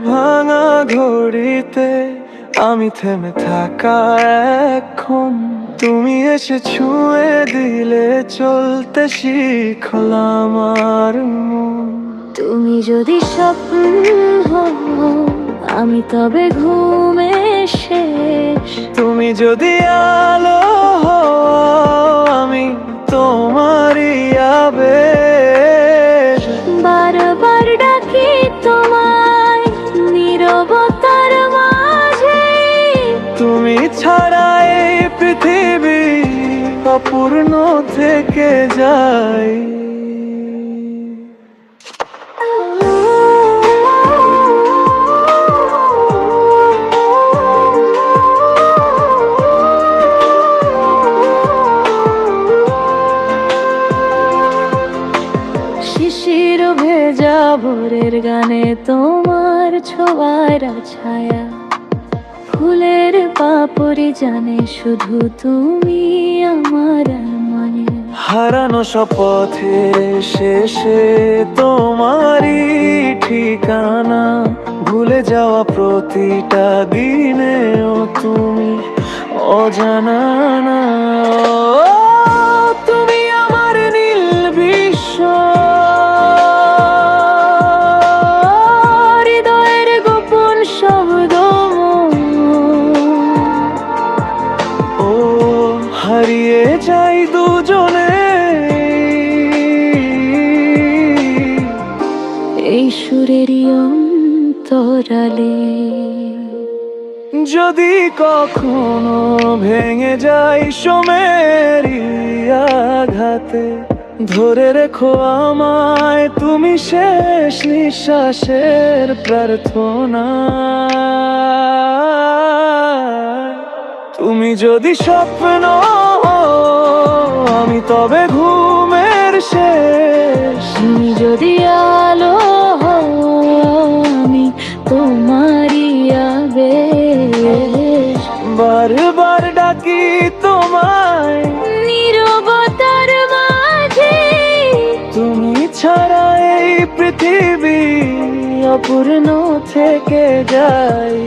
ভাঙা ঘড়িতে আমি থেমে থাকা এখন, তুমি এসে ছুঁয়ে দিলে চলতে শিখলাম আমার মন। তুমি যদি স্বপ্ন হও আমি তবে ঘুমে শেষ। তুমি যদি আলো হও আমি তোমারই আবেশ। বারবার ডাকি তোমায় নীরবতার মাঝে, তুমি ছাড়া এই পৃথিবী অপূর্ণ থেকে যায়। শিশির ভেজা ভোরের গানে তোমার ছোঁয়ার ছায়া, ফুলের পাপড়ি জানে শুধু তুমি আমার মনে। হারানো শপথের শেষে তোমারই ঠিকানা, ভুলে যাওয়া প্রতিটা দিনেও তুমি অজানা না। ও, তুমি আমার নীল বিশ্ব, হৃদয়ের গোপন শব্দ। ও হারিয়ে যাই দুজনে এই সুরেরই অন্তরালে। যদি কখনো ভেঙে যাই সোমেরি আঘাতে, ধরে রেখো আমায় তুমি শেষ নিঃশ্বাসের প্রার্থনা। তুমি যদি স্বপ্ন আমি তবে ঘুমের শেষ। তুমি যদি আলো হও আমি তোমারই আবেশ। বারবার ডাকি তোমায় নীরবতার মাঝে, তুমি ছাড়া এই পৃথিবী অপূর্ণ থেকে যায়।